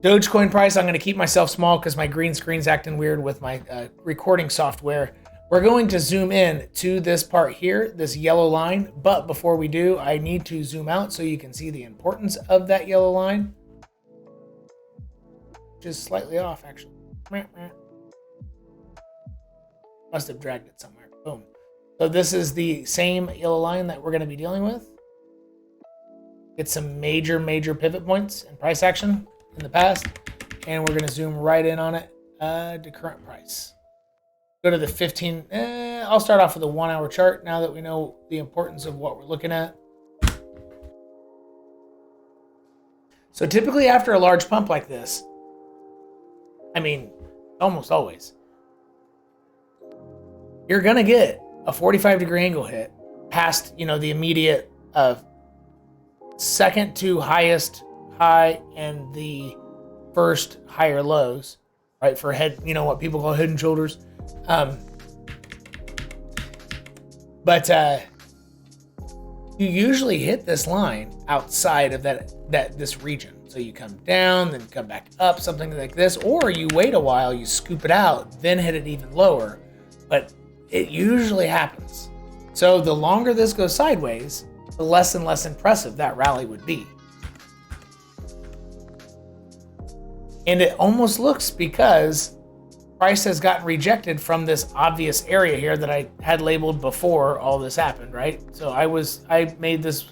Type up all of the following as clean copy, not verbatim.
Dogecoin price, I'm going to keep myself small because my green screen's acting weird with my recording software. We're going to zoom in to this part here, this yellow line. But before we do, I need to zoom out so you can see the importance of that yellow line. Just slightly off, actually. Must have dragged it somewhere. Boom. So this is the same yellow line that we're going to be dealing with. Get some major pivot points and price action in the past, and we're going to zoom right in on it to current price. Go to the 15. I'll start off with a 1 hour chart now that we know the importance of what we're looking at. So typically after a large pump like this, I mean, almost always, you're going to get a 45-degree angle hit past, the immediate second to highest high and the first higher lows, right? For head, what people call head and shoulders. But you usually hit this line outside of this region. So you come down, then come back up, something like this, or you wait a while, you scoop it out, then hit it even lower. But it usually happens. So the longer this goes sideways, the less and less impressive that rally would be. And it almost looks because price has gotten rejected from this obvious area here that I had labeled before all this happened, right? So I made this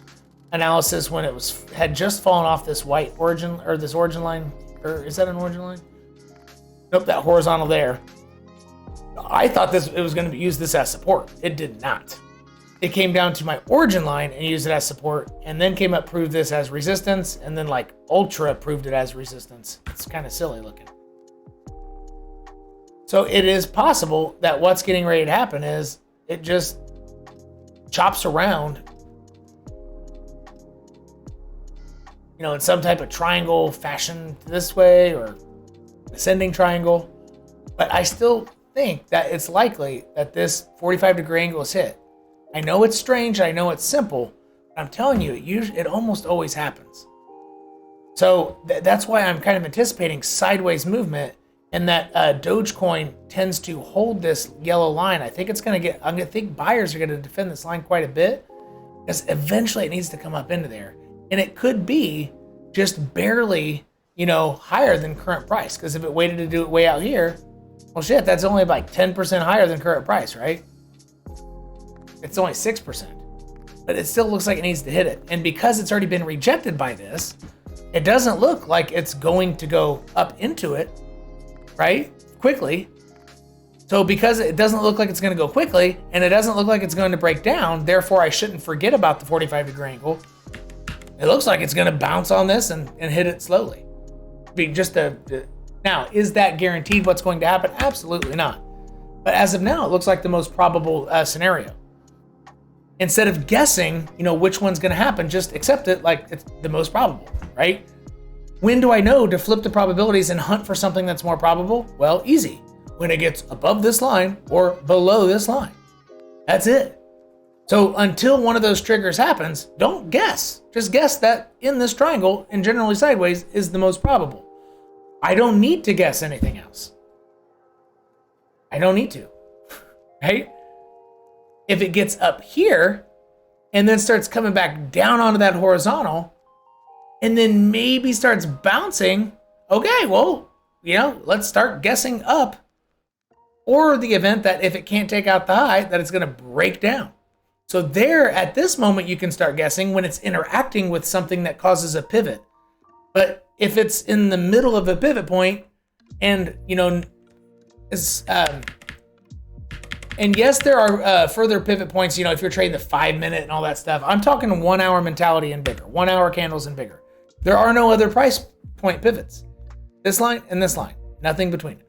analysis when it had just fallen off this white origin, or this origin line, or is that an origin line? Nope, that horizontal there. I thought it was going to use this as support. It did not. It came down to my origin line and used it as support, and then came up, proved this as resistance, and then like ultra proved it as resistance. It's kind of silly looking. So it is possible that what's getting ready to happen is it just chops around, in some type of triangle fashion this way, or ascending triangle. But I still think that it's likely that this 45-degree angle is hit. I know it's strange, I know it's simple, but I'm telling you, it almost always happens. So that's why I'm kind of anticipating sideways movement, and that Dogecoin tends to hold this yellow line. I think I think buyers are going to defend this line quite a bit, because eventually it needs to come up into there. And it could be just barely, higher than current price, because if it waited to do it way out here, well, shit, that's only like 10% higher than current price, right? It's only 6%, but it still looks like it needs to hit it. And because it's already been rejected by this, it doesn't look like it's going to go up into it, right? Quickly. So because it doesn't look like it's going to go quickly, and it doesn't look like it's going to break down, therefore I shouldn't forget about the 45-degree angle. It looks like it's going to bounce on this and hit it slowly. Now, is that guaranteed what's going to happen? Absolutely not. But as of now, it looks like the most probable scenario. Instead of guessing, which one's going to happen, just accept it like it's the most probable, right? When do I know to flip the probabilities and hunt for something that's more probable? Well, easy. When it gets above this line or below this line. That's it. So until one of those triggers happens, don't guess. Just guess that in this triangle, and generally sideways, is the most probable. I don't need to guess anything else. I don't need to, right? If it gets up here and then starts coming back down onto that horizontal and then maybe starts bouncing, okay, well, let's start guessing up. Or the event that if it can't take out the high, that it's going to break down. So there, at this moment, you can start guessing when it's interacting with something that causes a pivot. But if it's in the middle of a pivot point and, and yes, there are further pivot points, if you're trading the 5-minute and all that stuff. I'm talking 1 hour mentality and bigger, 1 hour candles and bigger. There are no other price point pivots. This line and this line, nothing between it.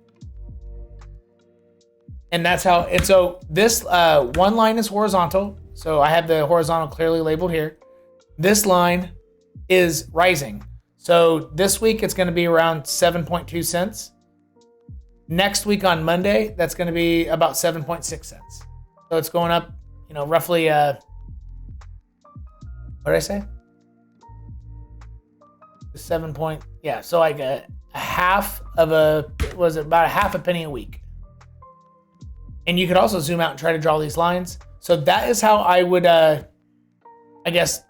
And that's how, and so this one line is horizontal. So I have the horizontal clearly labeled here. This line is rising. So this week it's going to be around 7.2 cents. Next week on Monday, that's going to be about 7.6 cents. So it's going up, roughly, what did I say? 7 point, yeah. So about a half a penny a week. And you could also zoom out and try to draw these lines. So that is how I would, I guess,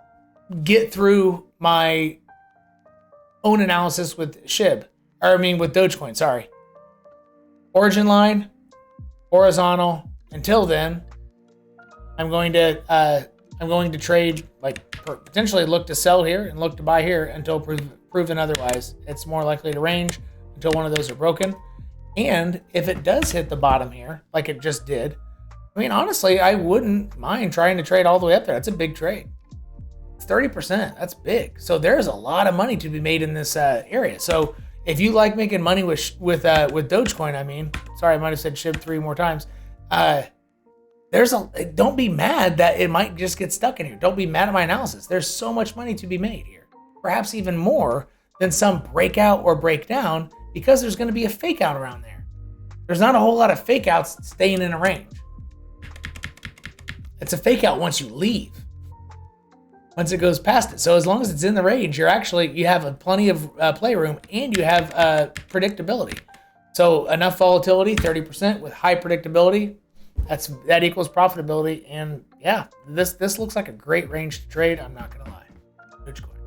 get through my own analysis with with Dogecoin, sorry. Origin line, horizontal. Until then, I'm going to trade, like potentially look to sell here and look to buy here until proven otherwise. It's more likely to range until one of those are broken. And if it does hit the bottom here, like it just did, I mean, honestly, I wouldn't mind trying to trade all the way up there. That's a big trade. It's 30%. That's big. So there's a lot of money to be made in this area. So if you like making money with Dogecoin, sorry, I might have said SHIB 3 more times. Don't be mad that it might just get stuck in here. Don't be mad at my analysis. There's so much money to be made here. Perhaps even more than some breakout or breakdown, because there's going to be a fake out around there. There's not a whole lot of fake outs staying in a range. It's a fake out once you leave, once it goes past it. So as long as it's in the range, you have plenty of playroom, and you have predictability. So enough volatility, 30% with high predictability, that equals profitability. And yeah, this looks like a great range to trade. I'm not gonna lie. Dogecoin.